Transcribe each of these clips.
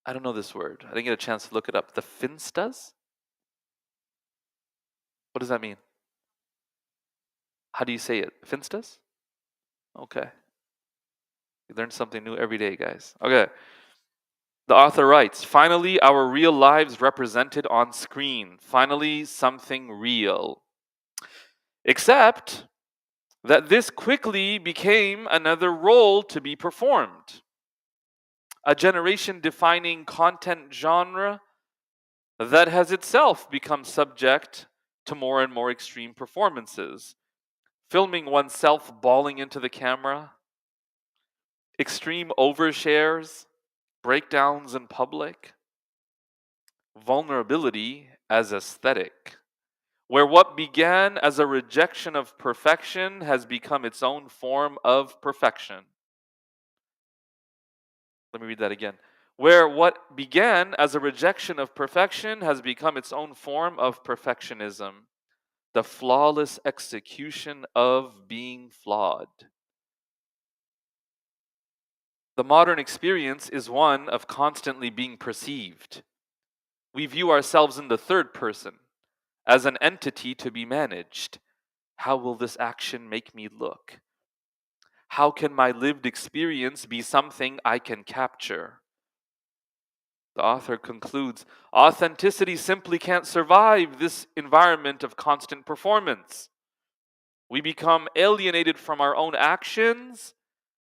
I don't know this word. I didn't get a chance to look it up. The Finstas? What does that mean? How do you say it? Finstas? Okay. You learn something new every day, guys. Okay. The author writes, finally, our real lives represented on screen. Finally, something real. Except that this quickly became another role to be performed. A generation defining content genre that has itself become subject to more and more extreme performances. Filming oneself bawling into the camera, extreme overshares, breakdowns in public, vulnerability as aesthetic, where what began as a rejection of perfection has become its own form of perfection. Let me read that again. Where what began as a rejection of perfection has become its own form of perfectionism, the flawless execution of being flawed. The modern experience is one of constantly being perceived. We view ourselves in the third person, as an entity to be managed. How will this action make me look? How can my lived experience be something I can capture? The author concludes, authenticity simply can't survive this environment of constant performance. We become alienated from our own actions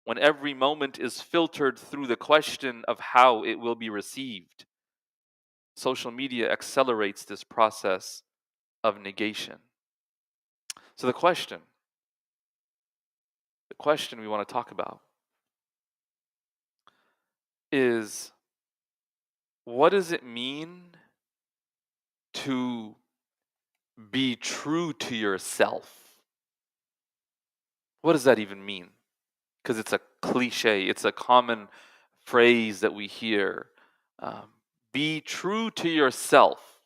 when every moment is filtered through the question of how it will be received. Social media accelerates this process of negation. So the question we want to talk about is, what does it mean to be true to yourself? What does that even mean? Because it's a cliche, it's a common phrase that we hear. Um, be true to yourself.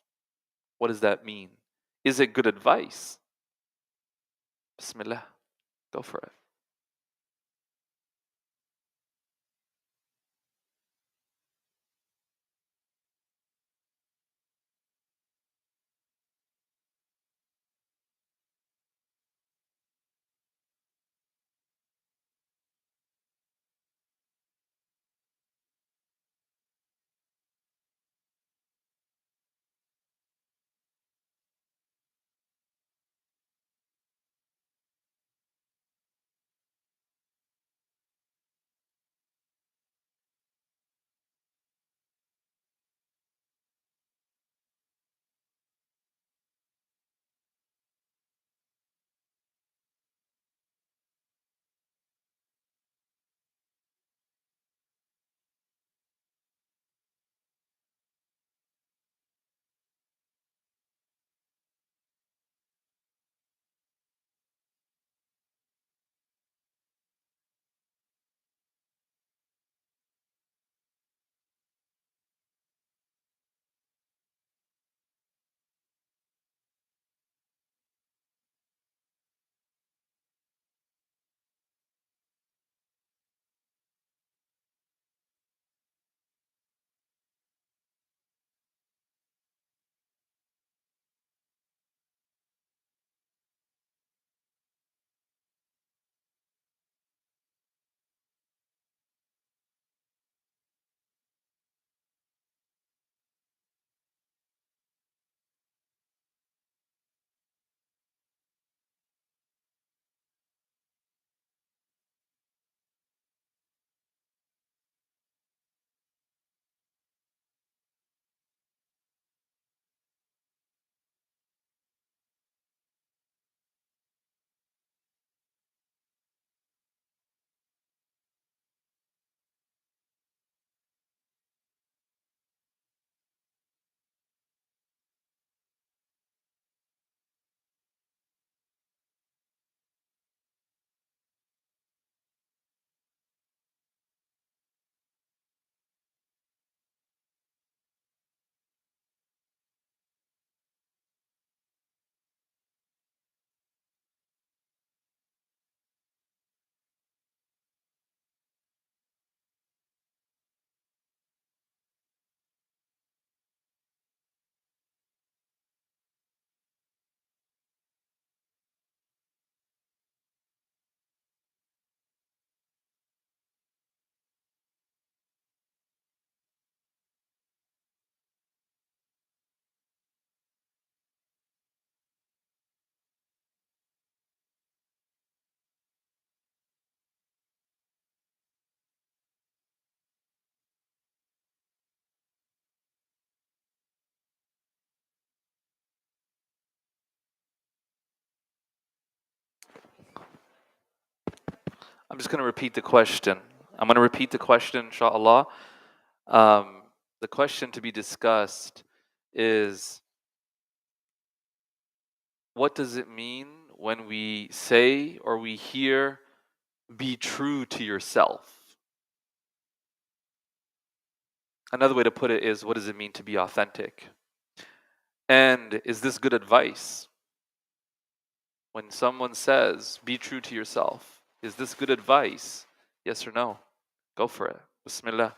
What does that mean? Is it good advice? Bismillah, go for it. I'm just going to repeat the question. I'm going to repeat the question, inshallah. Um, the question to be discussed is, what does it mean when we say or we hear, be true to yourself? Another way to put it is, what does it mean to be authentic? And is this good advice? When someone says, be true to yourself, is this good advice? Yes or no? Go for it. Bismillah.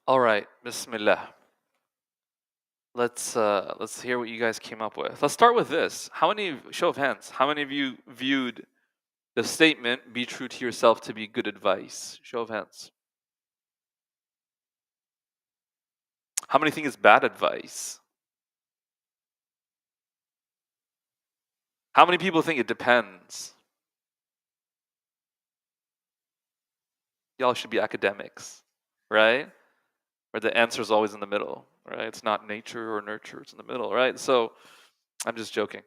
All right, Bismillah. Let's hear what you guys came up with. Let's start with this. How many, show of hands, how many of you viewed the statement, be true to yourself, to be good advice? Show of hands. How many think it's bad advice? How many people think it depends? Y'all should be academics, right? Where the answer is always in the middle, right? It's not nature or nurture, it's in the middle, right? So I'm just joking.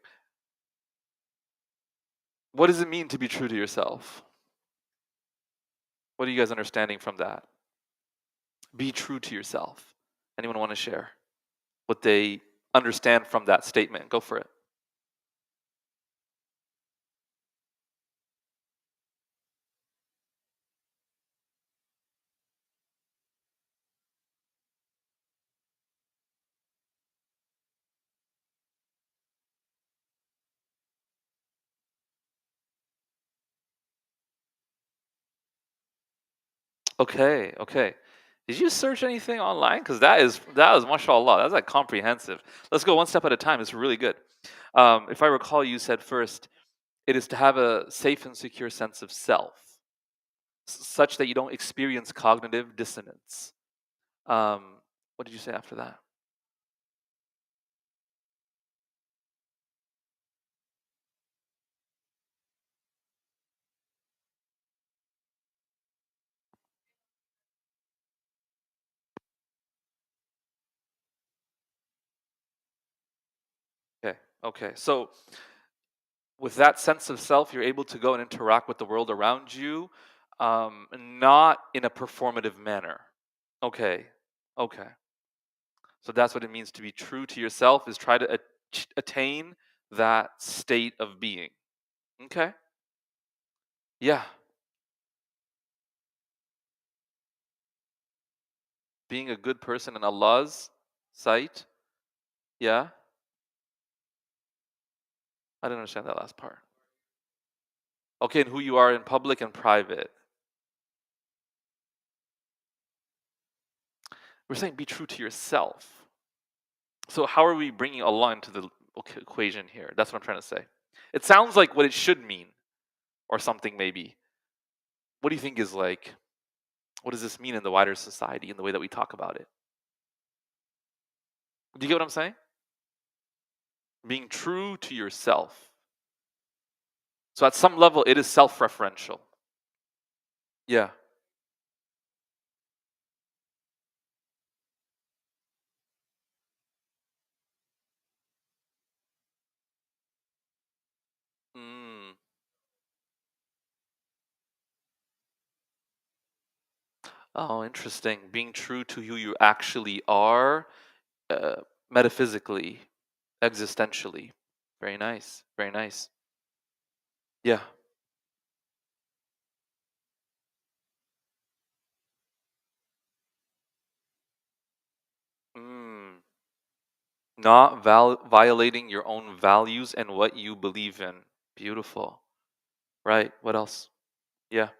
What does it mean to be true to yourself? What are you guys understanding from that? Be true to yourself. Anyone want to share what they understand from that statement? Go for it. Okay, okay. Did you search anything online? Because that was mashallah. That's like comprehensive. Let's go one step at a time. It's really good. If I recall, you said first it is to have a safe and secure sense of self, such that you don't experience cognitive dissonance. What did you say after that? Okay, okay. So with that sense of self, you're able to go and interact with the world around you, not in a performative manner. Okay, okay. So that's what it means to be true to yourself, is try to attain that state of being. Okay. Yeah. Being a good person in Allah's sight. Yeah. I didn't understand that last part. Okay, and who you are in public and private. We're saying be true to yourself. So how are we bringing Allah into the equation here? That's what I'm trying to say. It sounds like what it should mean, or something maybe. What do you think is like? What does this mean in the wider society in the way that we talk about it? Do you get what I'm saying? Being true to yourself. So at some level, it is self-referential. Yeah. Mm. Oh, interesting. Being true to who you actually are, uh, metaphysically, existentially. Very nice. Very nice. Yeah. Mm. Not violating your own values and what you believe in. Beautiful. Right. What else? Yeah.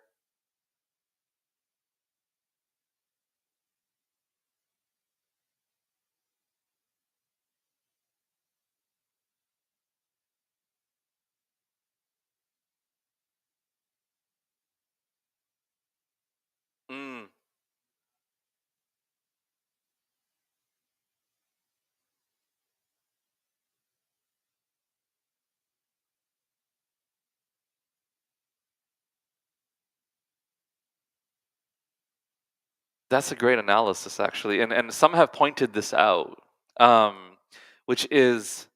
Mm. That's a great analysis, actually, and some have pointed this out, um, which is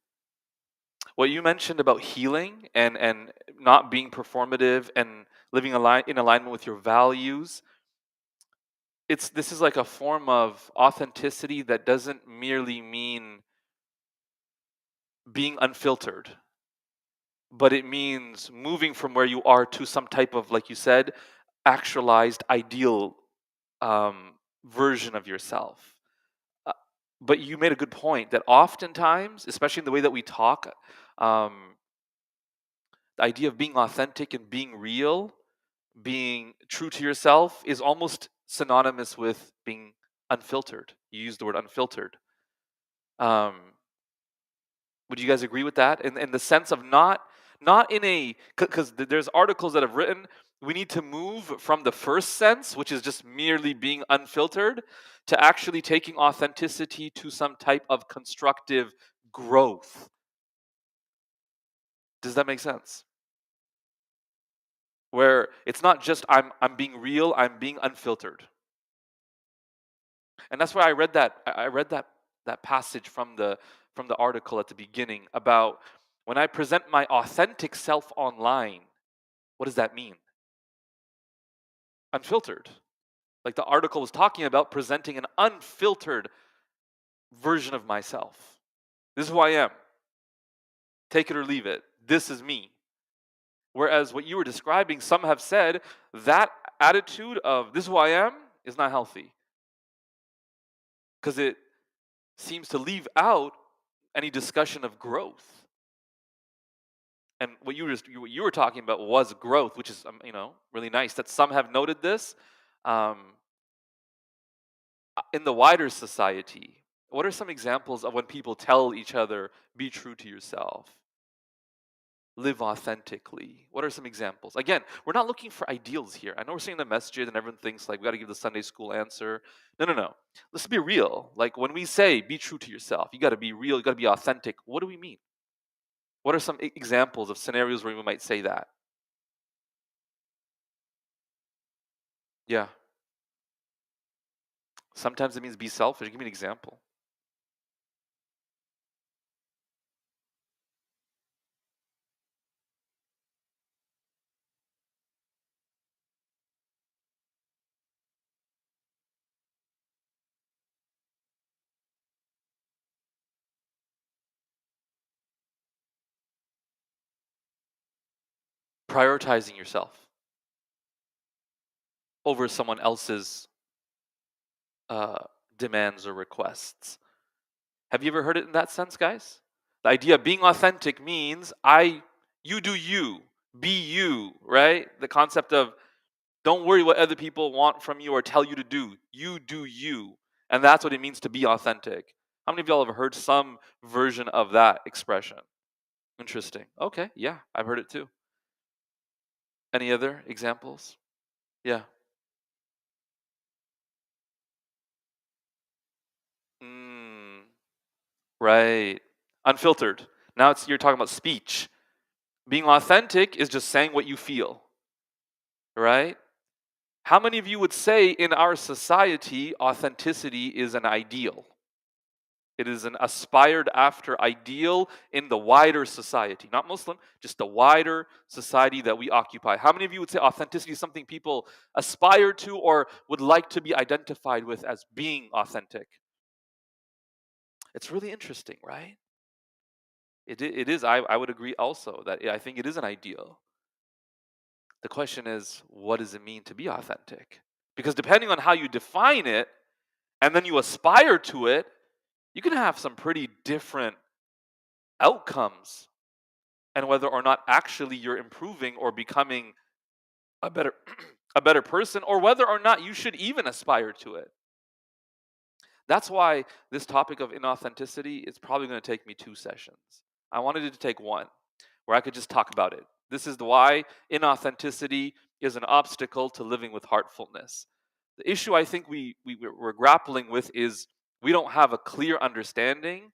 what you mentioned about healing and not being performative and living in alignment with your values. This is like a form of authenticity that doesn't merely mean being unfiltered, but it means moving from where you are to some type of, like you said, actualized ideal um, version of yourself. Uh, but you made a good point that oftentimes, especially in the way that we talk, um, the idea of being authentic and being real, being true to yourself, is almost synonymous with being unfiltered. You use the word unfiltered. Um, would you guys agree with that? In the sense of not in a, because there's articles that have written we need to move from the first sense, which is just merely being unfiltered, to actually taking authenticity to some type of constructive growth. Does that make sense? Where it's not just I'm being real, I'm being unfiltered. And that's why I read that I read that passage from the article at the beginning about when I present my authentic self online, what does that mean? Unfiltered. Like the article was talking about presenting an unfiltered version of myself. This is who I am. Take it or leave it. This is me. Whereas what you were describing, some have said that attitude of this is who I am is not healthy because it seems to leave out any discussion of growth. And what you were talking about was growth, which is really nice. That some have noted this um, in the wider society. What are some examples of when people tell each other, "Be true to yourself"? Live authentically. What are some examples? Again, we're not looking for ideals here. I know we're saying the masjid and everyone thinks like we got to give the Sunday school answer. No, no, no. Let's be real. Like when we say be true to yourself, you got to be real, you got to be authentic. What do we mean? What are some examples of scenarios where we might say that? Yeah. Sometimes it means be selfish. Give me an example. Prioritizing yourself. over someone else's uh, demands or requests. Have you ever heard it in that sense, guys? The idea of being authentic means you do you, be you, right? The concept of don't worry what other people want from you or tell you to do. You do you. And that's what it means to be authentic. How many of y'all have heard some version of that expression? Interesting. Okay, yeah, I've heard it too. Any other examples? Yeah. Mm, right. Unfiltered. Now you're talking about speech. Being authentic is just saying what you feel, right? How many of you would say in our society authenticity is an ideal? It is an aspired after ideal in the wider society, not Muslim, just the wider society that we occupy. How many of you would say authenticity is something people aspire to or would like to be identified with as being authentic? It's really interesting, right? It is. I would agree also that I think it is an ideal. The question is, what does it mean to be authentic? Because depending on how you define it and then you aspire to it, you can have some pretty different outcomes and whether or not actually you're improving or becoming a better a better person or whether or not you should even aspire to it. That's why this topic of inauthenticity is probably going to take me 2 sessions. I wanted it to take one where I could just talk about it. This is why inauthenticity is an obstacle to living with heartfulness. The issue I think we're grappling with is we don't have a clear understanding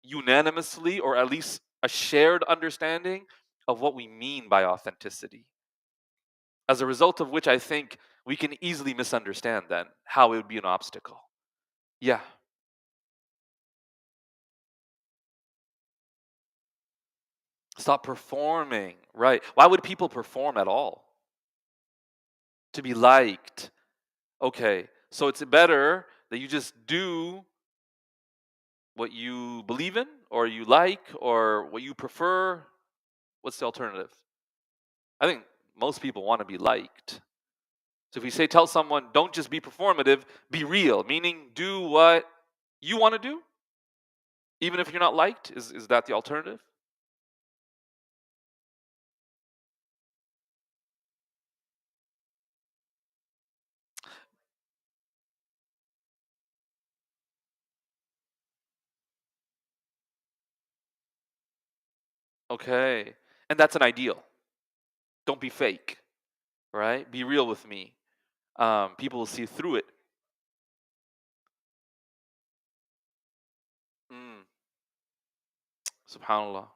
unanimously or at least a shared understanding of what we mean by authenticity. As a result of which I think we can easily misunderstand then how it would be an obstacle. Yeah. Stop performing. Right. Why would people perform at all? To be liked. Okay. So it's better that you just do what you believe in or you like or what you prefer. What's the alternative? I think most people want to be liked. So if we say tell someone don't just be performative, be real, meaning do what you want to do, even if you're not liked, is that the alternative? Okay. And that's an ideal. Don't be fake, right? Be real with me. People will see through it. Mm, subhanallah.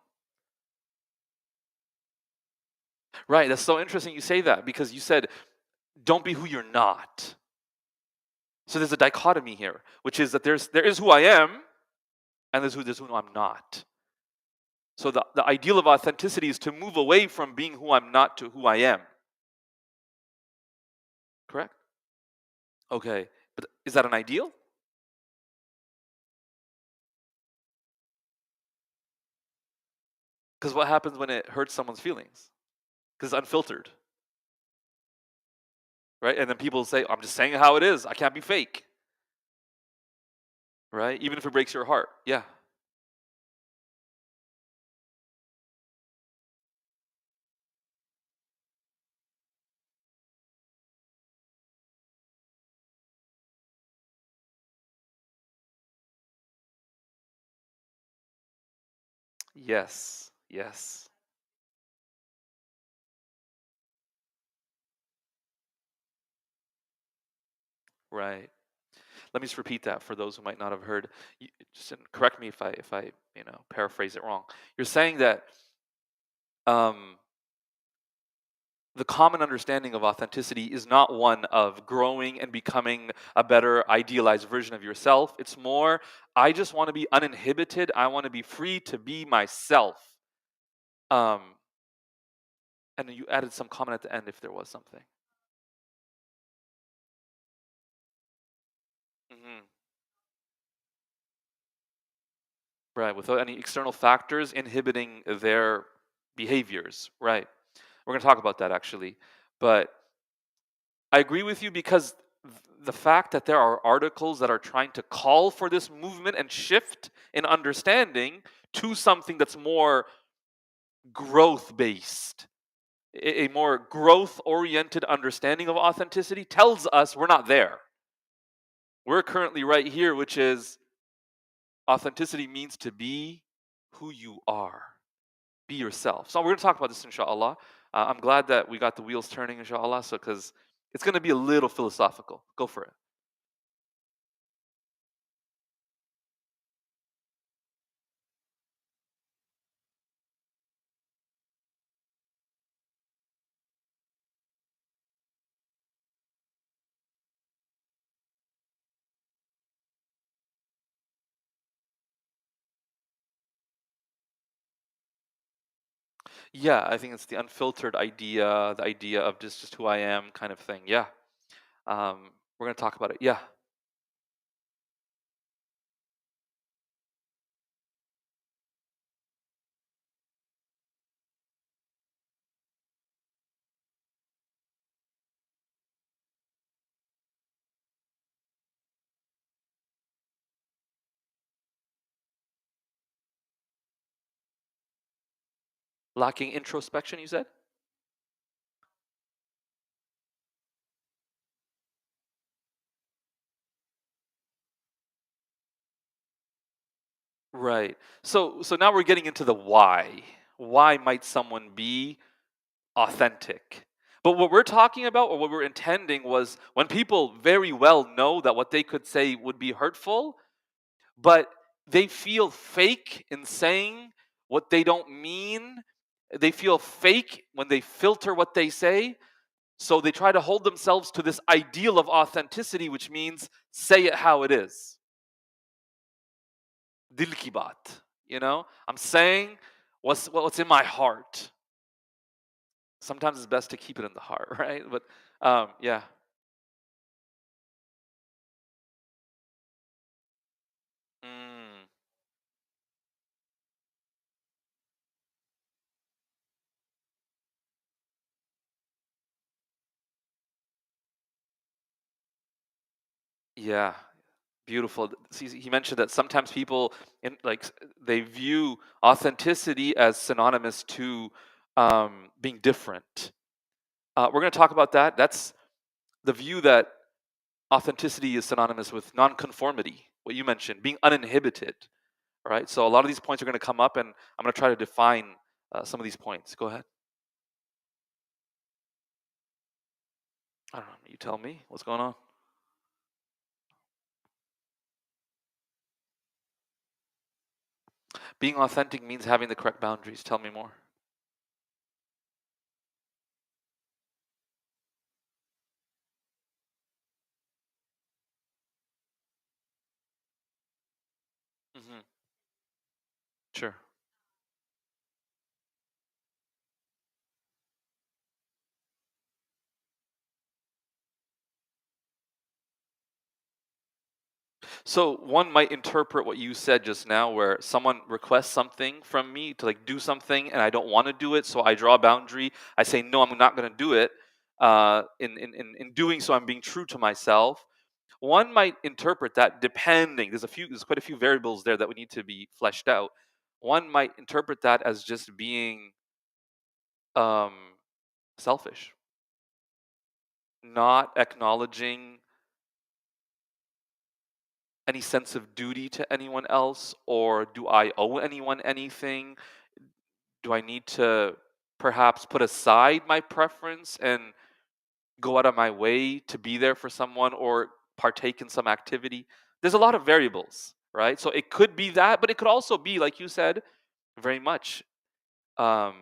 Right, that's so interesting you say that because you said, don't be who you're not. So there's a dichotomy here, which is that there is who I am and there's who I'm not. So the ideal of authenticity is to move away from being who I'm not to who I am. Correct? Okay. But is that an ideal? Because what happens when it hurts someone's feelings? Because it's unfiltered, right? And then people say, I'm just saying how it is. I can't be fake, right? Even if it breaks your heart. Yeah. Yes. Yes. Right. Let me just repeat that for those who might not have heard. Just correct me if I paraphrase it wrong. You're saying that um, the common understanding of authenticity is not one of growing and becoming a better idealized version of yourself. It's more, I just want to be uninhibited. I want to be free to be myself. Um, and you added some comment at the end if there was something. Hmm. Right, without any external factors inhibiting their behaviors. Right. We're going to talk about that actually. But I agree with you because the fact that there are articles that are trying to call for this movement and shift in understanding to something that's more growth based, a more growth oriented understanding of authenticity tells us we're not there. We're currently right here, which is authenticity means to be who you are. Be yourself. So we're going to talk about this, inshallah. I'm glad that we got the wheels turning, inshallah, so because it's going to be a little philosophical. Go for it. Yeah, I think it's the unfiltered idea, the idea of just who I am kind of thing. Yeah. We're going to talk about it. Yeah. Lacking introspection, you said? Right. So now we're getting into the why. Why might someone be authentic? But what we're talking about or what we're intending was when people very well know that what they could say would be hurtful, but they feel fake in saying what they don't mean. They feel fake when they filter what they say. So they try to hold themselves to this ideal of authenticity, which means say it how it is. Dil ki baat. I'm saying what's in my heart. Sometimes it's best to keep it in the heart, right? But yeah, mm, yeah, beautiful. See, he mentioned that sometimes people they view authenticity as synonymous to being different. We're going to talk about that. That's the view that authenticity is synonymous with nonconformity. What you mentioned, being uninhibited. Right. So a lot of these points are going to come up, and I'm going to try to define some of these points. Go ahead. I don't know. You tell me what's going on. Being authentic means having the correct boundaries. Tell me more. Hmm. Sure. So one might interpret what you said just now, where someone requests something from me to do something, and I don't want to do it, so I draw a boundary. I say no, I'm not going to do it. In doing so, I'm being true to myself. One might interpret that depending. There's quite a few variables there that would need to be fleshed out. One might interpret that as just being um, selfish, not acknowledging any sense of duty to anyone else, or do I owe anyone anything? Do I need to perhaps put aside my preference and go out of my way to be there for someone or partake in some activity? There's a lot of variables, right? So it could be that, but it could also be, like you said, very much um,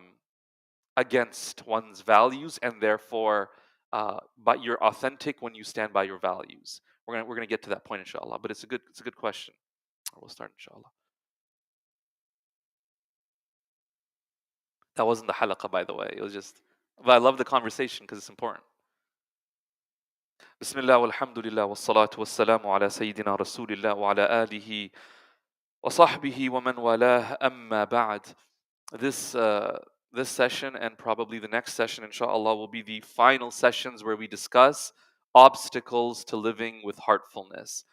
against one's values, and therefore, but you're authentic when you stand by your values. We're gonna get to that point, inshallah. But it's a good question. We'll start, inshallah. That wasn't the halaqah, by the way. It was just, but I love the conversation because it's important. Bismillah walhamdulillah wassalatu wassalamu ala Sayyidina Rasulillah wa ala alihi wa sahbihi wa man walah amma ba'd. This this session and probably the next session, inshallah, will be the final sessions where we discuss obstacles to living with heartfulness.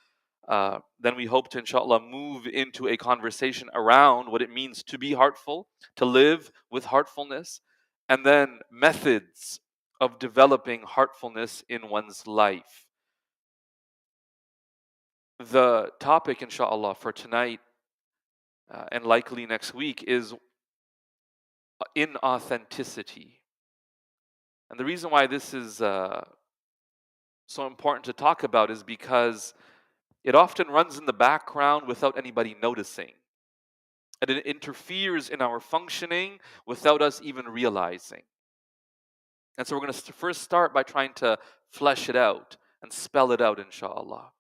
Then we hope to, inshallah, move into a conversation around what it means to be heartful, to live with heartfulness, and then methods of developing heartfulness in one's life. The topic, inshallah, for tonight and likely next week is inauthenticity. And the reason why this is so important to talk about is because it often runs in the background without anybody noticing. And it interferes in our functioning without us even realizing. And so we're going to first start by trying to flesh it out and spell it out, inshallah.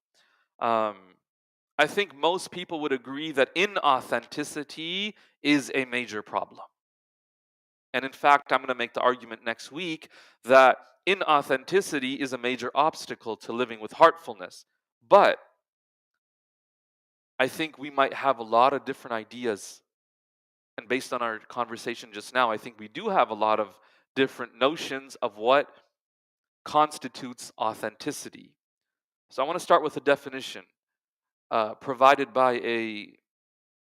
I think most people would agree that inauthenticity is a major problem. And in fact, I'm going to make the argument next week that inauthenticity is a major obstacle to living with heartfulness. But I think we might have a lot of different ideas. And based on our conversation just now, I think we do have a lot of different notions of what constitutes authenticity. So I want to start with a definition provided by a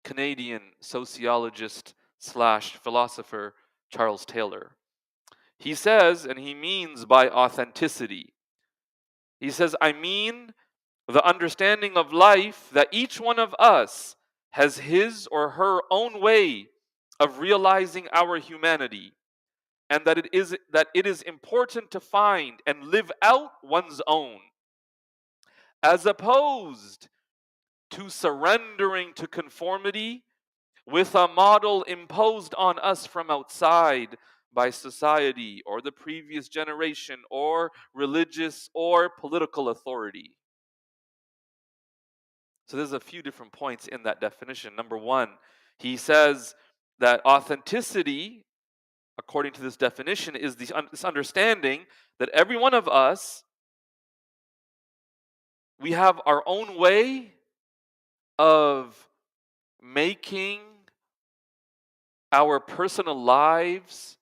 Canadian sociologist slash philosopher, Charles Taylor. He says, and he means by authenticity, he says, I mean the understanding of life that each one of us has his or her own way of realizing our humanity, and that it is important to find and live out one's own, as opposed to surrendering to conformity with a model imposed on us from outside by society or the previous generation or religious or political authority. So there's a few different points in that definition. Number one, he says that authenticity, according to this definition, is this understanding that every one of us, we have our own way of making our personal lives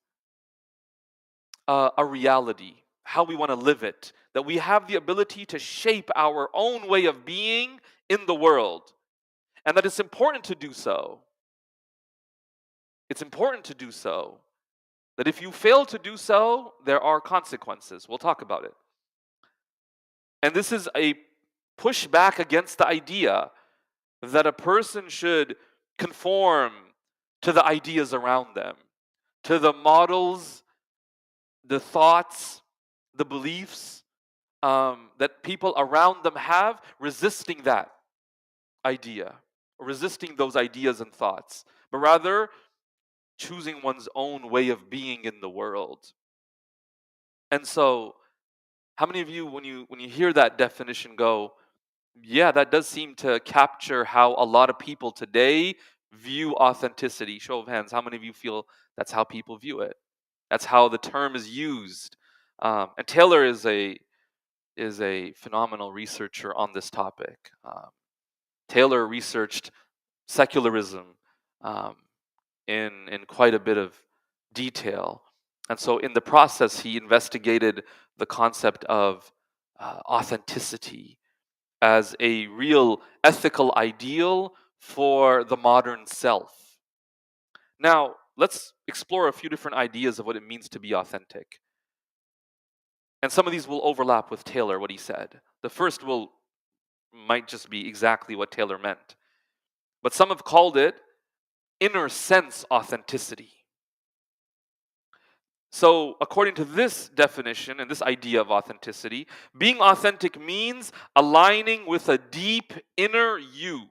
a reality, how we want to live it, that we have the ability to shape our own way of being in the world, and that it's important to do so. It's important to do so. That if you fail to do so, there are consequences. We'll talk about it. And this is a pushback against the idea that a person should conform to the ideas around them, to the models, the thoughts, the beliefs that people around them have, resisting that idea, resisting those ideas and thoughts, but rather choosing one's own way of being in the world. And so, how many of you, when you hear that definition, go, yeah, that does seem to capture how a lot of people today view authenticity? Show of hands, how many of you feel that's how people view it? That's how the term is used. And Taylor is a phenomenal researcher on this topic. Taylor researched secularism in quite a bit of detail. And so in the process, he investigated the concept of authenticity as a real ethical ideal for the modern self. Now, let's explore a few different ideas of what it means to be authentic. And some of these will overlap with Taylor, what he said. The first might just be exactly what Taylor meant. But some have called it inner sense authenticity. So, according to this definition and this idea of authenticity, being authentic means aligning with a deep inner you.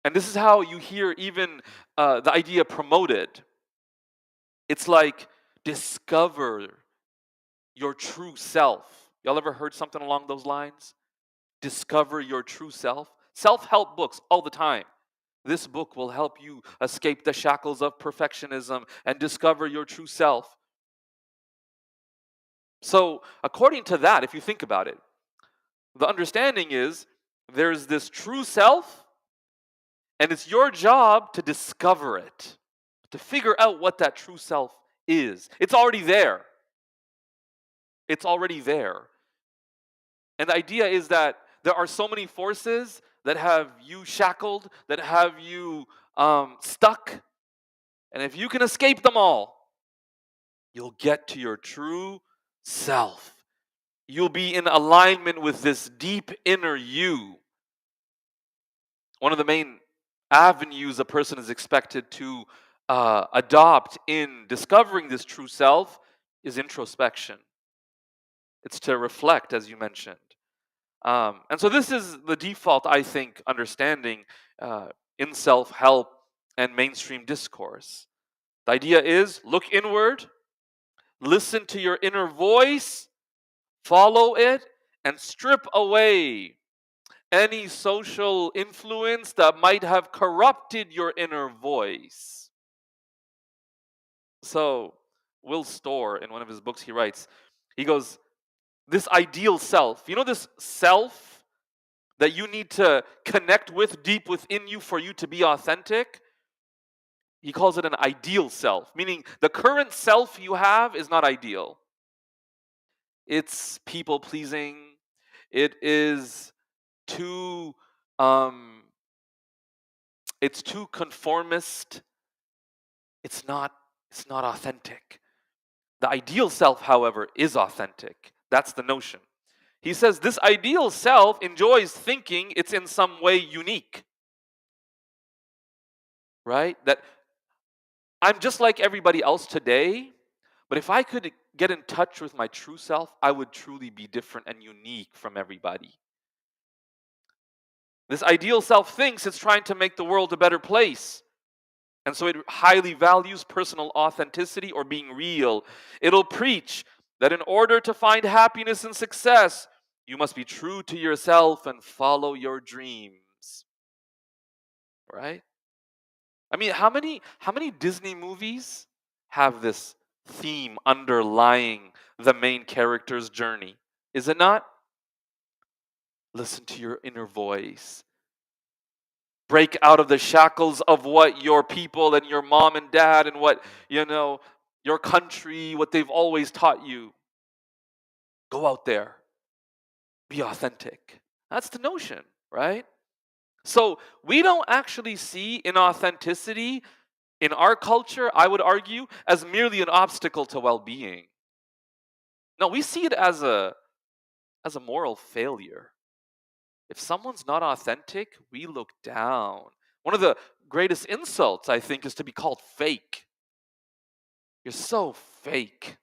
And this is how you hear even the idea promoted. It's like, discover your true self. Y'all ever heard something along those lines? Discover your true self. Self-help books all the time. This book will help you escape the shackles of perfectionism and discover your true self. So, according to that, if you think about it, the understanding is there's this true self, and it's your job to discover it, to figure out what that true self is. It's already there. It's already there. And the idea is that there are so many forces that have you shackled, that have you stuck. And if you can escape them all, you'll get to your true self. You'll be in alignment with this deep inner you. One of the main avenues a person is expected to adopt in discovering this true self is introspection. It's to reflect, as you mentioned. And so this is the default, I think, understanding in self-help and mainstream discourse. The idea is look inward, listen to your inner voice, follow it, and strip away any social influence that might have corrupted your inner voice. So, Will Storr, in one of his books, he writes, he goes, this ideal self, you know, this self that you need to connect with deep within you for you to be authentic, he calls it an ideal self, meaning the current self you have is not ideal. It's people pleasing. It is too it's too conformist. It's not authentic. The ideal self, however, is authentic. That's the notion. He says this ideal self enjoys thinking it's in some way unique. Right? That I'm just like everybody else today, but if I could get in touch with my true self, I would truly be different and unique from everybody. This ideal self thinks it's trying to make the world a better place. And so it highly values personal authenticity or being real. It'll preach that in order to find happiness and success, you must be true to yourself and follow your dreams. Right? I mean, how many Disney movies have this theme underlying the main character's journey? Is it not? Listen to your inner voice. Break out of the shackles of what your people and your mom and dad and what, your country, what they've always taught you. Go out there. Be authentic. That's the notion, right? So we don't actually see inauthenticity in our culture, I would argue, as merely an obstacle to well-being. No, we see it as a moral failure. If someone's not authentic, we look down. One of the greatest insults, I think, is to be called fake. You're so fake.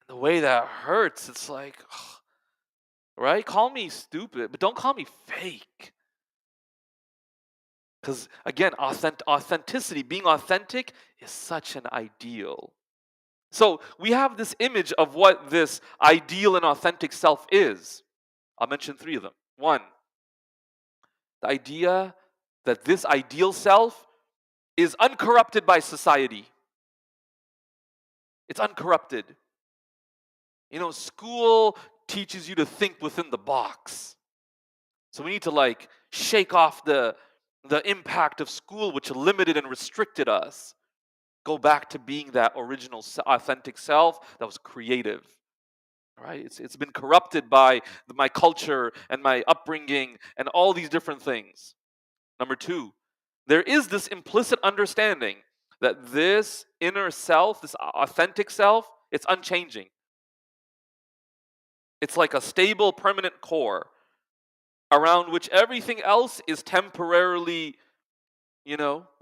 The way that hurts, it's like, ugh, right? Call me stupid, but don't call me fake. Because again, authenticity, being authentic is such an ideal. So we have this image of what this ideal and authentic self is. I'll mention 3 of them. 1, the idea that this ideal self is uncorrupted by society. It's uncorrupted. School teaches you to think within the box. So we need to shake off the impact of school, which limited and restricted us. Go back to being that original authentic self that was creative. Right? It's been corrupted by my culture and my upbringing and all these different things. Number 2, there is this implicit understanding that this inner self, this authentic self, it's unchanging. It's like a stable, permanent core around which everything else is temporarily,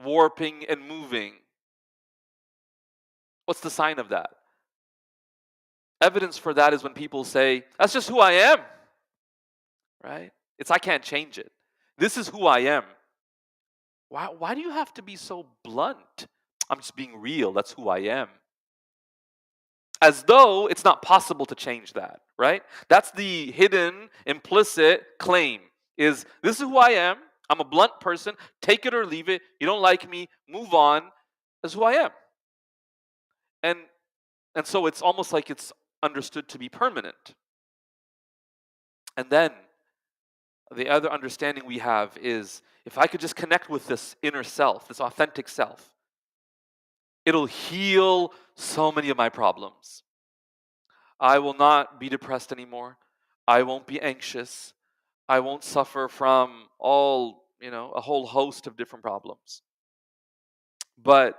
warping and moving. What's the sign of that? Evidence for that is when people say, that's just who I am. Right? I can't change it. This is who I am. Why do you have to be so blunt? I'm just being real. That's who I am. As though it's not possible to change that, right? That's the hidden, implicit claim is this is who I am. I'm a blunt person. Take it or leave it. You don't like me. Move on. That's who I am. And so it's almost like it's understood to be permanent. And then the other understanding we have is if I could just connect with this inner self, this authentic self, It'll heal so many of my problems. I will not be depressed anymore. I won't be anxious. I won't suffer from a whole host of different problems. But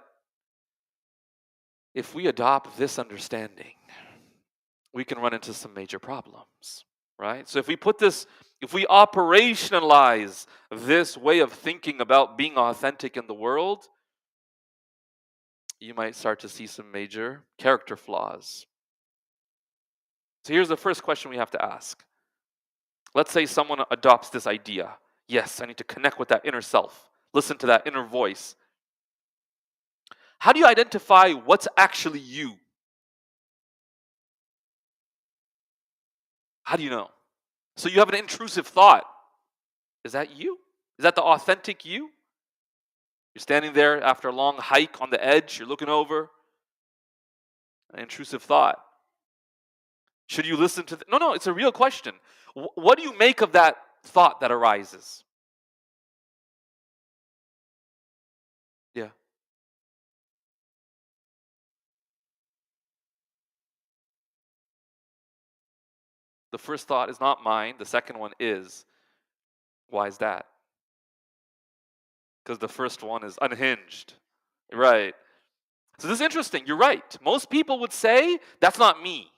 if we adopt this understanding, we can run into some major problems, right? So if we operationalize this way of thinking about being authentic in the world, you might start to see some major character flaws. So here's the first question we have to ask. Let's say someone adopts this idea. Yes, I need to connect with that inner self, listen to that inner voice. How do you identify what's actually you? How do you know? So you have an intrusive thought. Is that you? Is that the authentic you? You're standing there after a long hike on the edge, you're looking over, an intrusive thought. Should you listen to No, it's a real question. What do you make of that thought that arises? Yeah. The first thought is not mine, the second one is. Why is that? Because the first one is unhinged. Right. So this is interesting. You're right. Most people would say, that's not me.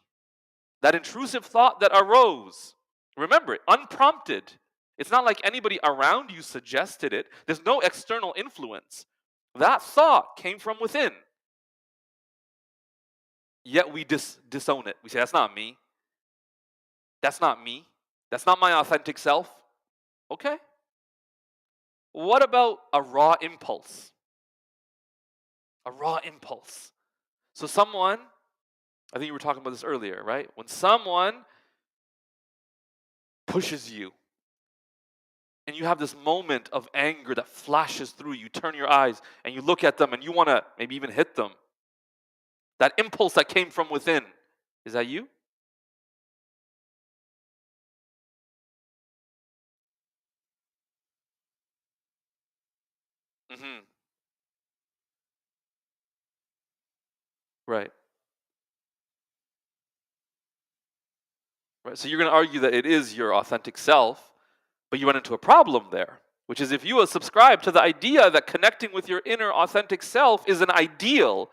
That intrusive thought that arose. Remember it, unprompted. It's not like anybody around you suggested it. There's no external influence. That thought came from within. Yet we disown it. We say, that's not me. That's not me. That's not my authentic self. Okay. What about a raw impulse? A raw impulse. So someone, I think you were talking about this earlier, right? When someone pushes you and you have this moment of anger that flashes through you, turn your eyes and you look at them and you want to maybe even hit them. That impulse that came from within, is that you? Mm-hmm. Right. Right. So you're going to argue that it is your authentic self, but you run into a problem there, which is if you subscribe to the idea that connecting with your inner authentic self is an ideal,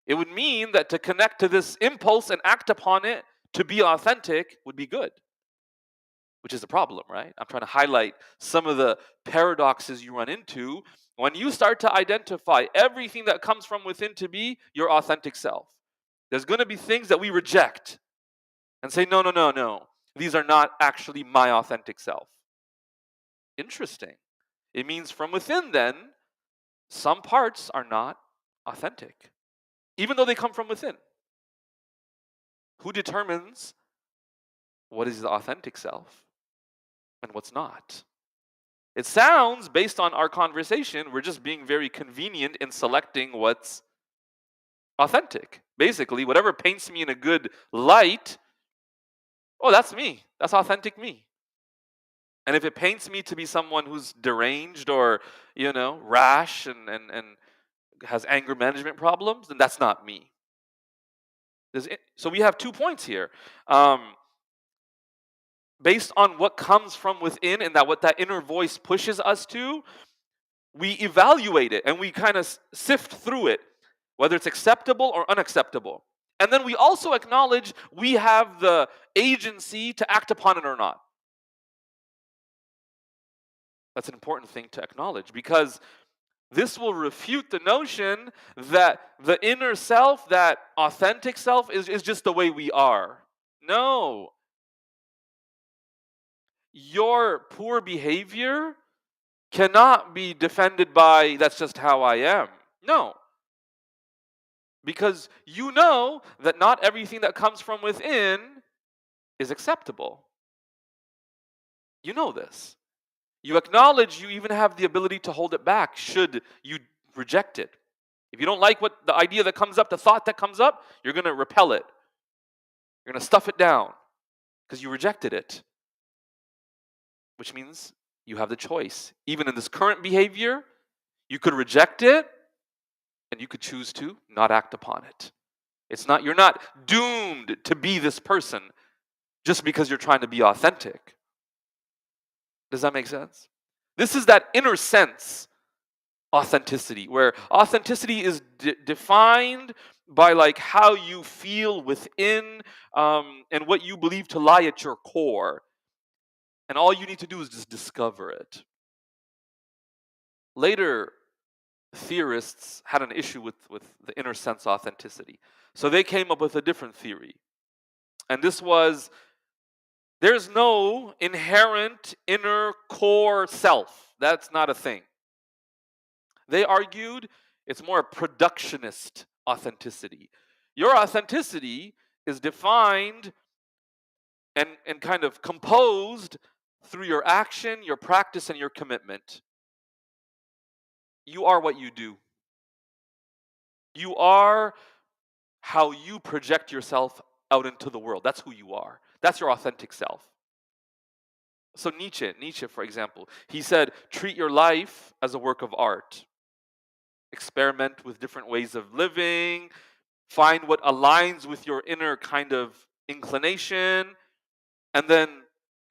it would mean that to connect to this impulse and act upon it to be authentic would be good, which is a problem, right? I'm trying to highlight some of the paradoxes you run into when you start to identify everything that comes from within to be your authentic self. There's going to be things that we reject and say, no, no, no, no. These are not actually my authentic self. Interesting. It means from within, then, some parts are not authentic, even though they come from within. Who determines what is the authentic self and what's not? It sounds, based on our conversation, we're just being very convenient in selecting what's authentic. Basically, whatever paints me in a good light, oh, that's me. That's authentic me. And if it paints me to be someone who's deranged or, rash and has anger management problems, then that's not me. So we have 2 points here. Based on what comes from within and what that inner voice pushes us to, we evaluate it and we kind of sift through it, whether it's acceptable or unacceptable. And then we also acknowledge we have the agency to act upon it or not. That's an important thing to acknowledge because this will refute the notion that the inner self, that authentic self, is just the way we are. No. Your poor behavior cannot be defended by, that's just how I am. No. Because you know that not everything that comes from within is acceptable. You know this. You acknowledge you even have the ability to hold it back should you reject it. If you don't like what the idea that comes up, the thought that comes up, you're going to repel it. You're going to stuff it down because you rejected it. Which means you have the choice. Even in this current behavior, you could reject it And you could choose to not act upon it. You're not doomed to be this person just because you're trying to be authentic. Does that make sense? This is that inner sense authenticity, where authenticity is defined by like how you feel within, and what you believe to lie at your core. And all you need to do is just discover it. Later, theorists had an issue with the inner sense authenticity. So they came up with a different theory. And this was, there's no inherent inner core self. That's not a thing. They argued it's more a productionist authenticity. Your authenticity is defined and kind of composed through your action, your practice, and your commitment. You are what you do. You are how you project yourself out into the world. That's who you are. That's your authentic self. So Nietzsche, for example, he said, treat your life as a work of art. Experiment with different ways of living, find what aligns with your inner kind of inclination, and then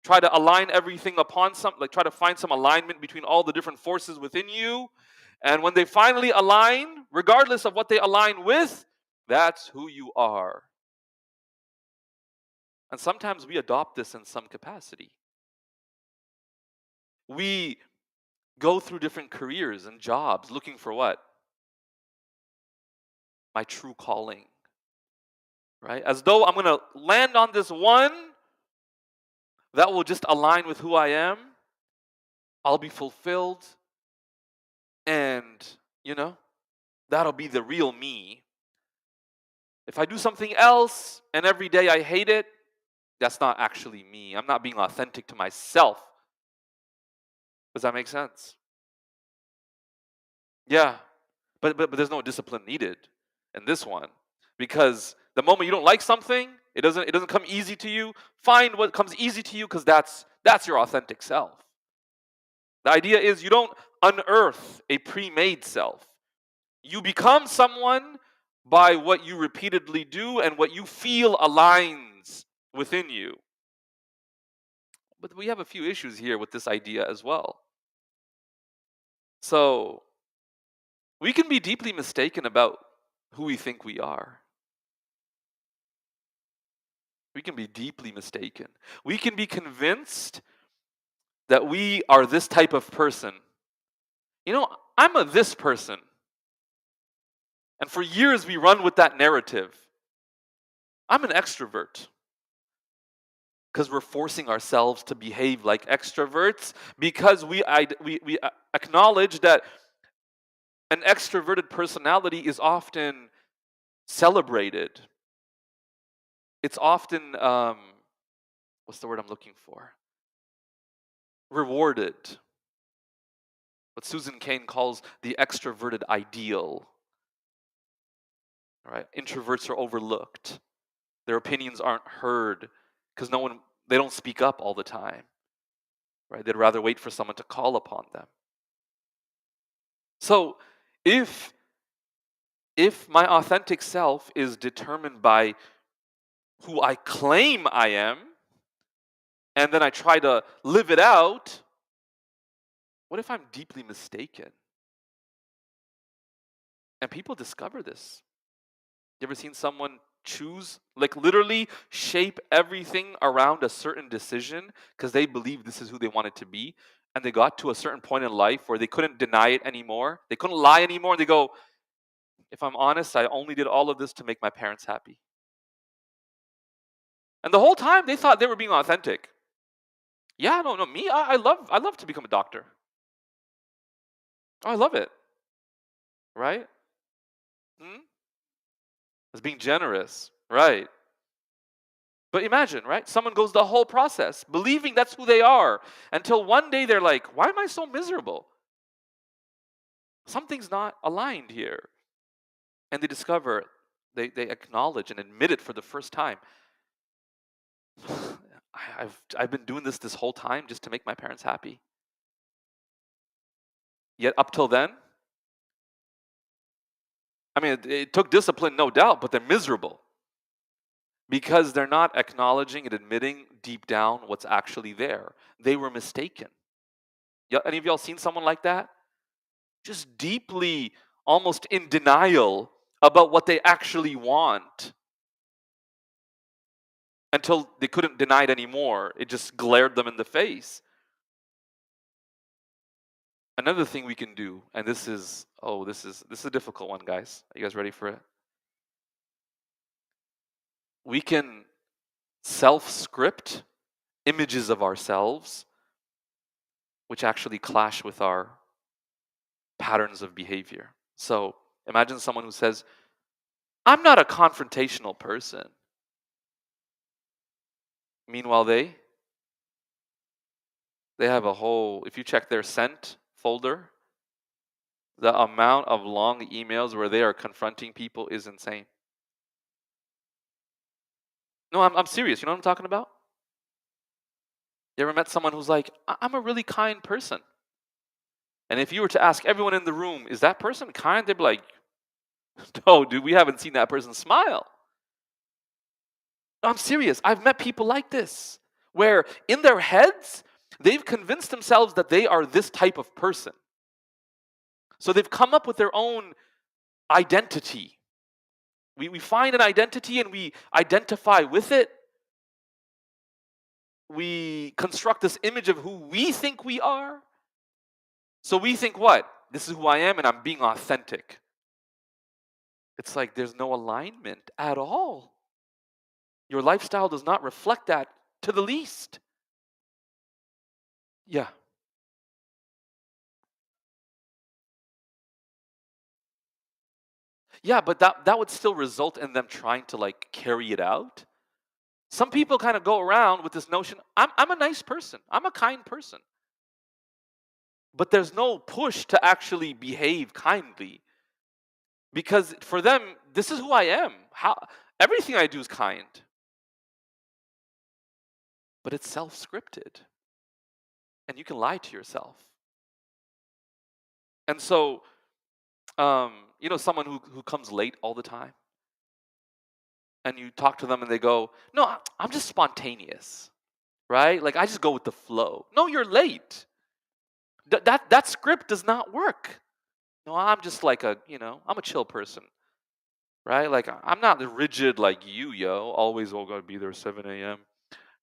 try to align everything upon try to find some alignment between all the different forces within you. And when they finally align, regardless of what they align with, that's who you are. And sometimes we adopt this in some capacity. We go through different careers and jobs looking for what? My true calling. Right? As though I'm going to land on this one that will just align with who I am. I'll be fulfilled. And, that'll be the real me. If I do something else and every day I hate it, that's not actually me. I'm not being authentic to myself. Does that make sense? Yeah. But there's no discipline needed in this one. Because the moment you don't like something, it doesn't come easy to you. Find what comes easy to you, because that's your authentic self. The idea is you don't unearth a pre-made self. You become someone by what you repeatedly do and what you feel aligns within you. But we have a few issues here with this idea as well. So, we can be deeply mistaken about who we think we are. We can be deeply mistaken. We can be convinced that we are this type of person. I'm a this person. And for years we run with that narrative. I'm an extrovert. Because we're forcing ourselves to behave like extroverts, because we acknowledge that an extroverted personality is often celebrated. It's often, what's the word I'm looking for? Rewarded. What Susan Cain calls the extroverted ideal. Right? Introverts are overlooked. Their opinions aren't heard because they don't speak up all the time. Right? They'd rather wait for someone to call upon them. So, if my authentic self is determined by who I claim I am, and then I try to live it out, what if I'm deeply mistaken? And people discover this. You ever seen someone choose, like literally shape everything around a certain decision because they believe this is who they wanted to be, and they got to a certain point in life where they couldn't deny it anymore, they couldn't lie anymore, and they go, if I'm honest, I only did all of this to make my parents happy. And the whole time they thought they were being authentic. Yeah, no, me, I love to become a doctor. Oh, I love it. Right? It's being generous. Right. But imagine, right? Someone goes the whole process believing that's who they are until one day they're like, why am I so miserable? Something's not aligned here. And they discover, they acknowledge and admit it for the first time. I've been doing this whole time just to make my parents happy. Yet up till then, I mean, it took discipline, no doubt, but they're miserable because they're not acknowledging and admitting deep down what's actually there. They were mistaken. Yeah, any of y'all seen someone like that? Just deeply, almost in denial about what they actually want until they couldn't deny it anymore. It just glared them in the face. Another thing we can do, and this is a difficult one, guys. Are you guys ready for it? We can self-script images of ourselves which actually clash with our patterns of behavior. So imagine someone who says, I'm not a confrontational person. Meanwhile, they have a whole, if you check their sent folder, the amount of long emails where they are confronting people is insane. No, I'm serious. You know what I'm talking about? You ever met someone who's like, I'm a really kind person? And if you were to ask everyone in the room, is that person kind? They'd be like, no, dude, we haven't seen that person smile. No, I'm serious. I've met people like this, where in their heads, they've convinced themselves that they are this type of person. So they've come up with their own identity. We find an identity and we identify with it. We construct this image of who we think we are. So we think, what? This is who I am and I'm being authentic. It's like there's no alignment at all. Your lifestyle does not reflect that to the least. Yeah. Yeah, but that would still result in them trying to like carry it out. Some people kind of go around with this notion, I'm a nice person. I'm a kind person. But there's no push to actually behave kindly because for them this is who I am. How everything I do is kind. But it's self-scripted. And you can lie to yourself. And so someone who comes late all the time and you talk to them and they go, "No, I'm just spontaneous." Right? Like I just go with the flow. No, you're late. That script does not work. No, I'm just like I'm a chill person, right? Like I'm not rigid like you, yo. Always gotta be there 7 a.m.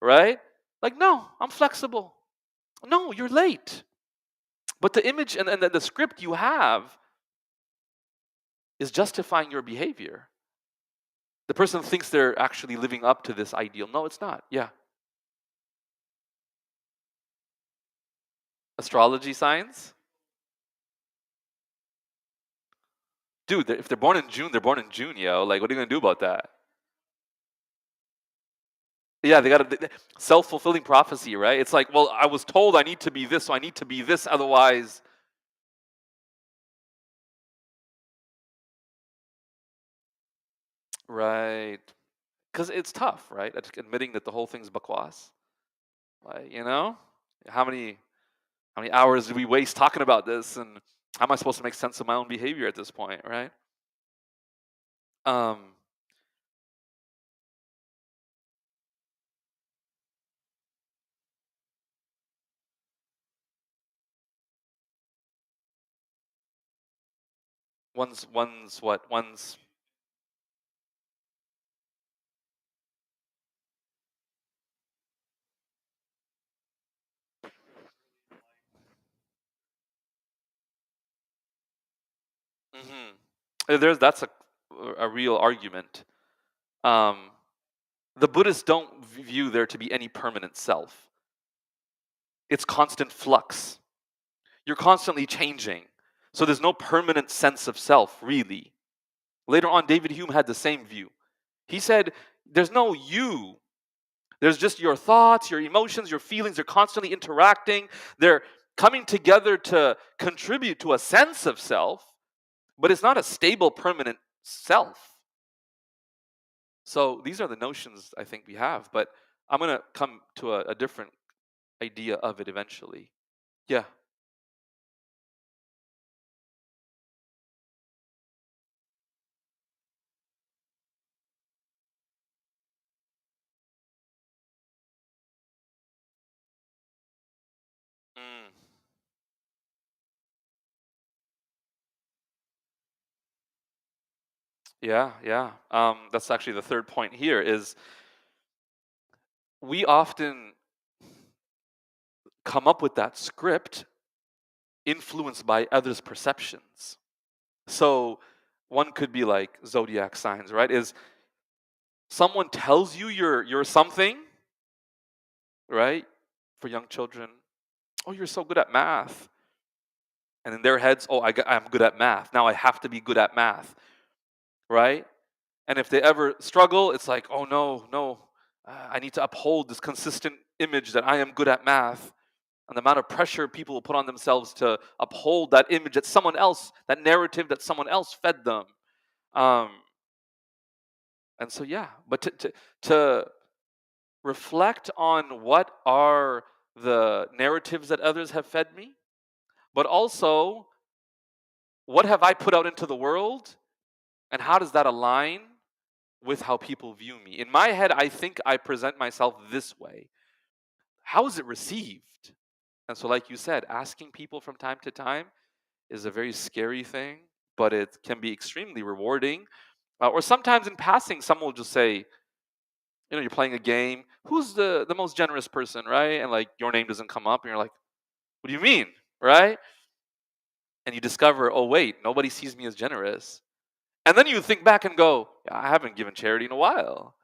Right? Like no, I'm flexible. No, you're late. But the image and the script you have is justifying your behavior. The person thinks they're actually living up to this ideal. No, it's not. Yeah. Astrology signs? Dude, if they're born in June, they're born in June, yo. Like, what are you gonna do about that? Yeah, they got a self-fulfilling prophecy, right? It's like, well, I was told I need to be this, so I need to be this, otherwise. Right. Because it's tough, right? Admitting that the whole thing's bakwas. Like, how many hours do we waste talking about this, and how am I supposed to make sense of my own behavior at this point, right? Um, one's what? That's a real argument. Um, the Buddhists don't view there to be any permanent self. It's constant flux. You're constantly changing. So there's no permanent sense of self, really. Later on, David Hume had the same view. He said, there's no you. There's just your thoughts, your emotions, your feelings. They're constantly interacting. They're coming together to contribute to a sense of self, but it's not a stable, permanent self. So these are the notions I think we have, but I'm going to come to a different idea of it eventually. Yeah. Yeah, yeah. That's actually the third point here is we often come up with that script influenced by others' perceptions. So one could be like zodiac signs, right? Is someone tells you you're something, right? For young children, oh, you're so good at math. And in their heads, oh, I'm good at math. Now I have to be good at math, right? And if they ever struggle, it's like, oh no, no, I need to uphold this consistent image that I am good at math. And the amount of pressure people will put on themselves to uphold that image that someone else, that narrative that someone else fed them. Um, and so, yeah, but to reflect on what are the narratives that others have fed me, but also what have I put out into the world and how does that align with how people view me? In my head, I think I present myself this way. How is it received? And so, like you said, asking people from time to time is a very scary thing, but it can be extremely rewarding. Or sometimes in passing, someone will just say, you're playing a game. Who's the most generous person, right? And like your name doesn't come up, and you're like, what do you mean, right? And you discover, oh wait, nobody sees me as generous. And then you think back and go, yeah, I haven't given charity in a while.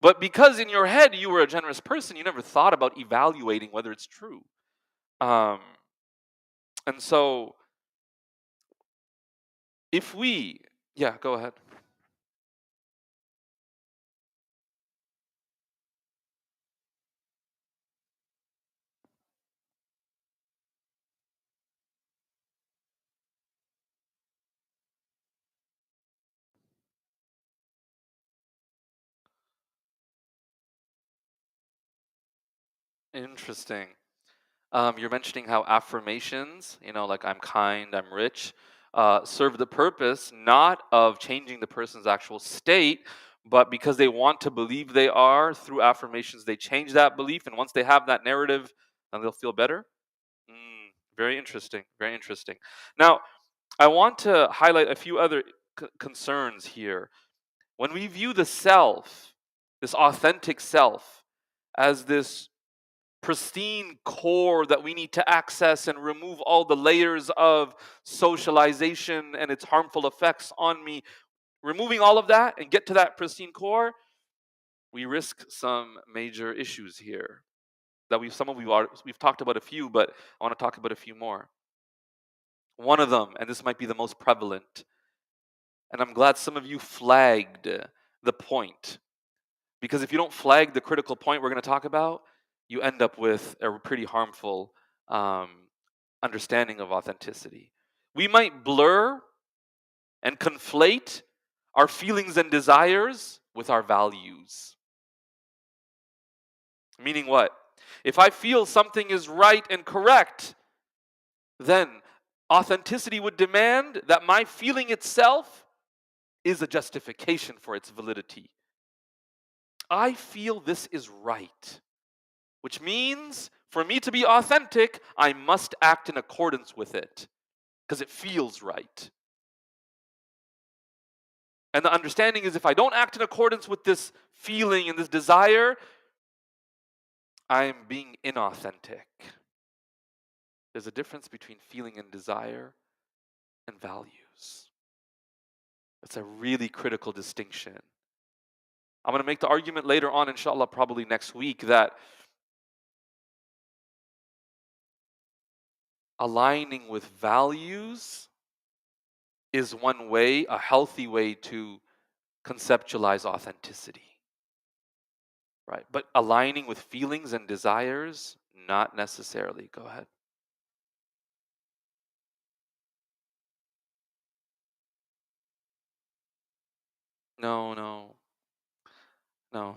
But because in your head you were a generous person, you never thought about evaluating whether it's true. Um, and so if we, yeah, go ahead. Interesting. You're mentioning how affirmations, like I'm kind, I'm rich, serve the purpose not of changing the person's actual state, but because they want to believe they are through affirmations, they change that belief. And once they have that narrative, then they'll feel better. Mm, very interesting. Very interesting. Now, I want to highlight a few other concerns here. When we view the self, this authentic self, as this pristine core that we need to access and remove all the layers of socialization and its harmful effects on me, removing all of that and get to that pristine core, we risk some major issues here that we've talked about a few, but I want to talk about a few more. One of them, and this might be the most prevalent, and I'm glad some of you flagged the point, because if you don't flag the critical point we're going to talk about, you end up with a pretty harmful um, understanding of authenticity. We might blur and conflate our feelings and desires with our values. Meaning what? If I feel something is right and correct, then authenticity would demand that my feeling itself is a justification for its validity. I feel this is right, which means for me to be authentic, I must act in accordance with it because it feels right. And the understanding is if I don't act in accordance with this feeling and this desire, I'm being inauthentic. There's a difference between feeling and desire and values. It's a really critical distinction. I'm going to make the argument later on, inshallah, probably next week, that aligning with values is one way, a healthy way to conceptualize authenticity. Right? But aligning with feelings and desires, not necessarily. Go ahead. No, no, no.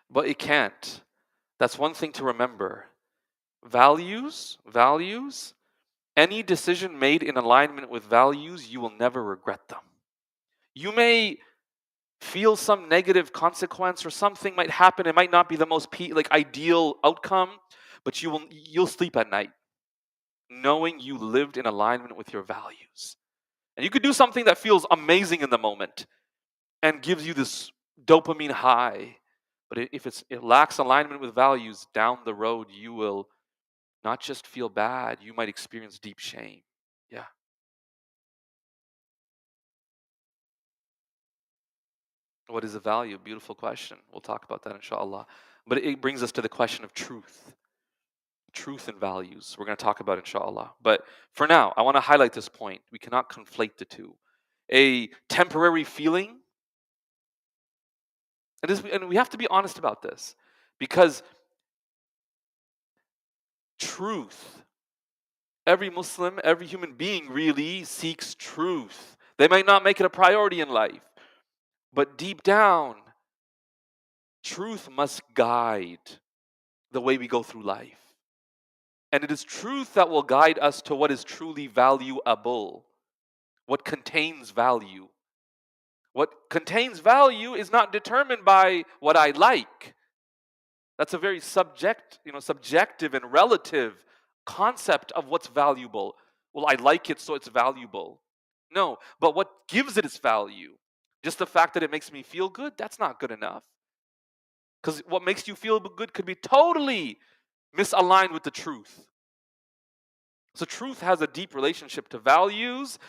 But it can't. That's one thing to remember. Values, any decision made in alignment with values, you will never regret them. You may feel some negative consequence or something might happen. It might not be the most ideal outcome, but you'll sleep at night. knowing you lived in alignment with your values. And you could do something that feels amazing in the moment and gives you this dopamine high. But if it lacks alignment with values, down the road you will not just feel bad, you might experience deep shame. Yeah. What is a value? Beautiful question. We'll talk about that inshallah. But it brings us to the question of truth. Truth and values. We're going to talk about inshallah. But for now, I want to highlight this point. We cannot conflate the two. A temporary feeling, and we have to be honest about this, because truth, every Muslim, every human being really seeks truth. They might not make it a priority in life, but deep down, truth must guide the way we go through life. And it is truth that will guide us to what is truly valuable, what contains value. What contains value is not determined by what I like. That's a very subjective and relative concept of what's valuable. Well, I like it, so it's valuable. No, but what gives it its value? Just the fact that it makes me feel good, that's not good enough. Because what makes you feel good could be totally misaligned with the truth. So truth has a deep relationship to values,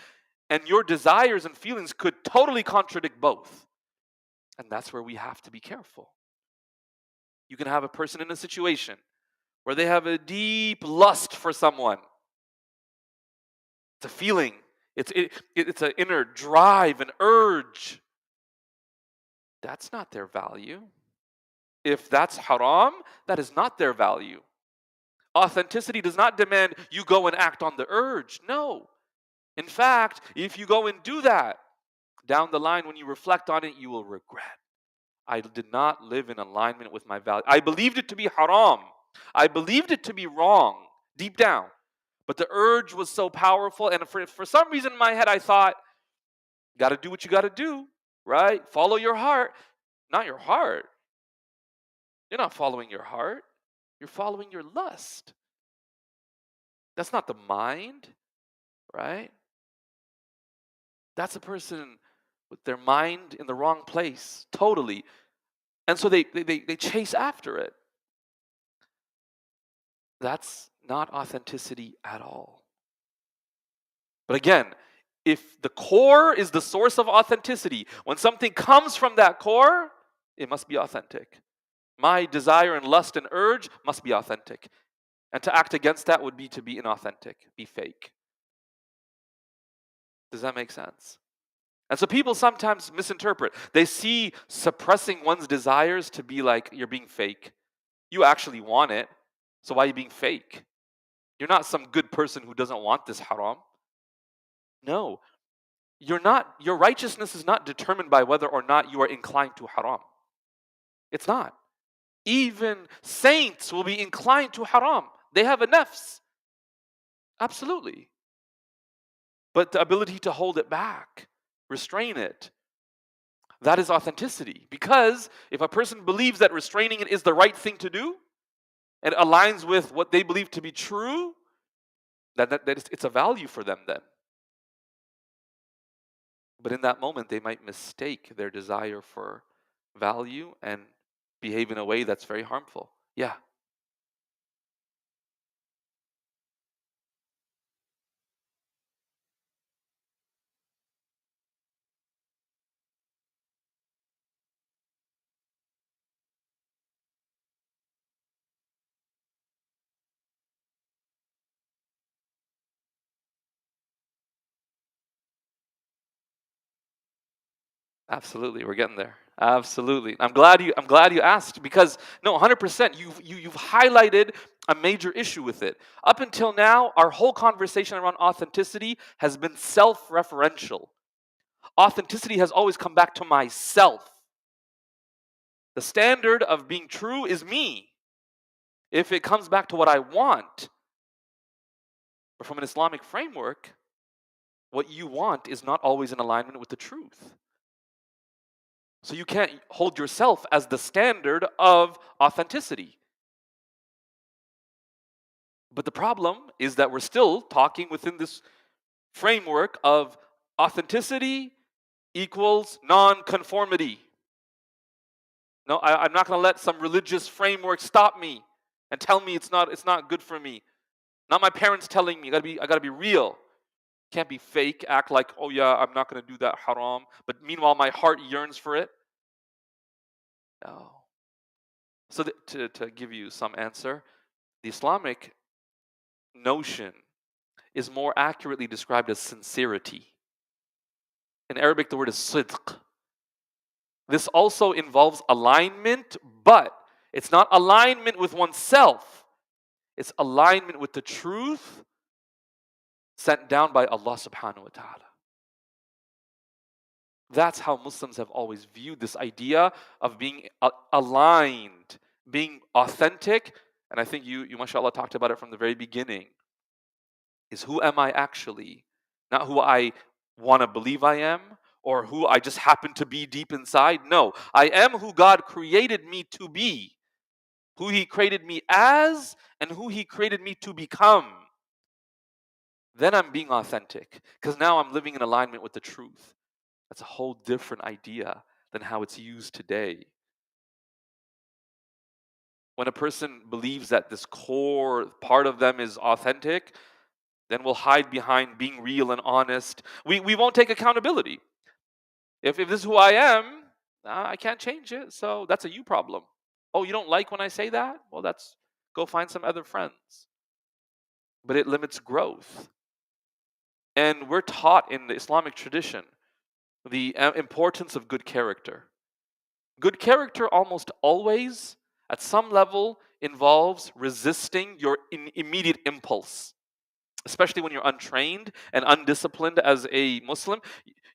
and your desires and feelings could totally contradict both. And that's where we have to be careful. You can have a person in a situation where they have a deep lust for someone. It's a feeling. It's an inner drive, an urge. That's not their value. If that's haram, that is not their value. Authenticity does not demand you go and act on the urge. No. In fact, if you go and do that, down the line when you reflect on it, you will regret. I did not live in alignment with my value. I believed it to be haram. I believed it to be wrong deep down. But the urge was so powerful, and for some reason in my head I thought, got to do what you got to do, right? Follow your heart. Not your heart. You're not following your heart. You're following your lust. That's not the mind, right? That's a person with their mind in the wrong place, totally. And so they chase after it. That's not authenticity at all. But again, if the core is the source of authenticity, when something comes from that core, it must be authentic. My desire and lust and urge must be authentic. And to act against that would be to be inauthentic, be fake. Does that make sense? And so people sometimes misinterpret. They see suppressing one's desires to be like, you're being fake. You actually want it, so why are you being fake? You're not some good person who doesn't want this haram. No, you're not. Your righteousness is not determined by whether or not you are inclined to haram. It's not. Even saints will be inclined to haram. They have a nafs. Absolutely. But the ability to hold it back, restrain it, that is authenticity. Because if a person believes that restraining it is the right thing to do, and aligns with what they believe to be true, it's a value for them then. But in that moment, they might mistake their desire for value and behave in a way that's very harmful. Yeah. Absolutely, we're getting there. Absolutely. I'm glad you asked, because no, 100%, you've highlighted a major issue with it. Up until now, our whole conversation around authenticity has been self-referential. Authenticity has always come back to myself. The standard of being true is me. If it comes back to what I want, but from an Islamic framework, what you want is not always in alignment with the truth. So you can't hold yourself as the standard of authenticity. But the problem is that we're still talking within this framework of authenticity equals non-conformity. No, I'm not going to let some religious framework stop me and tell me it's not good for me. Not my parents telling me. I gotta be real. Can't be fake. Act like, oh yeah, I'm not going to do that haram. But meanwhile, my heart yearns for it. No. So to give you some answer, the Islamic notion is more accurately described as sincerity. In Arabic, the word is sidq. This also involves alignment, but it's not alignment with oneself. It's alignment with the truth sent down by Allah subhanahu wa ta'ala. That's how Muslims have always viewed this idea of being aligned, being authentic. And I think you mashallah talked about it from the very beginning. Is who am I actually? Not who I want to believe I am or who I just happen to be deep inside. No, I am who God created me to be, who He created me as, and who He created me to become. Then I'm being authentic because now I'm living in alignment with the truth. That's a whole different idea than how it's used today. When a person believes that this core part of them is authentic, then we'll hide behind being real and honest. We won't take accountability. If this is who I am, I can't change it. So that's a you problem. Oh, you don't like when I say that? Well, go find some other friends. But it limits growth. And we're taught in the Islamic tradition the importance of good character. Good character almost always, at some level, involves resisting your immediate impulse, especially when you're untrained and undisciplined as a Muslim.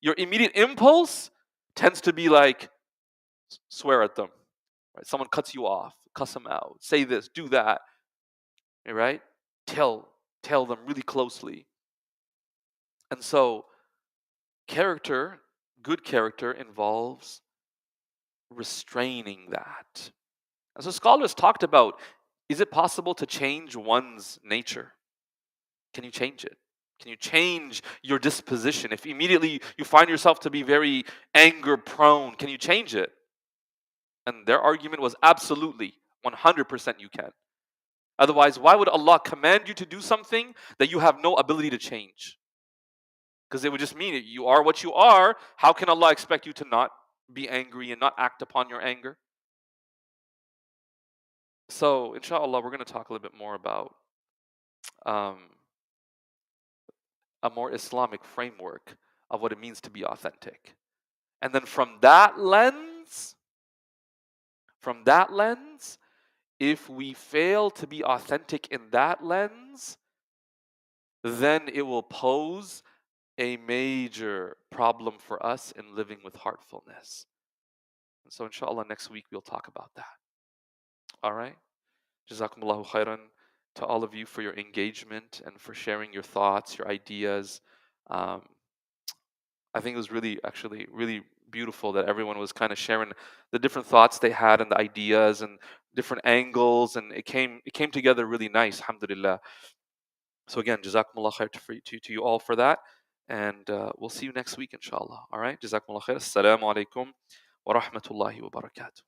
Your immediate impulse tends to be like, swear at them. Right? Someone cuts you off, cuss them out, say this, do that. Right? Tell them really closely. And so, good character involves restraining that. And so scholars talked about, is it possible to change one's nature? Can you change it? Can you change your disposition? If immediately you find yourself to be very anger prone, can you change it? And their argument was absolutely 100% you can. Otherwise, why would Allah command you to do something that you have no ability to change? Because it would just mean you are what you are. How can Allah expect you to not be angry and not act upon your anger? So, inshallah, we're going to talk a little bit more about um, a more Islamic framework of what it means to be authentic. And then from that lens, if we fail to be authentic in that lens, then it will pose a major problem for us in living with heartfulness. And so, inshallah, next week we'll talk about that. All right? Jazakumullahu khairan to all of you for your engagement and for sharing your thoughts, your ideas. Um, I think it was actually really beautiful that everyone was kind of sharing the different thoughts they had and the ideas and different angles, and it came together really nice, alhamdulillah. So again, jazakumullah khair to you all for that, and we'll see you next week inshallah. All right, jazakumullah khair. Assalamu alaikum wa rahmatullahi wa barakatuh.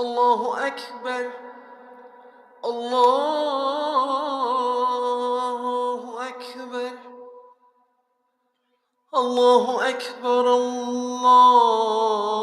الله أكبر الله أكبر الله أكبر الله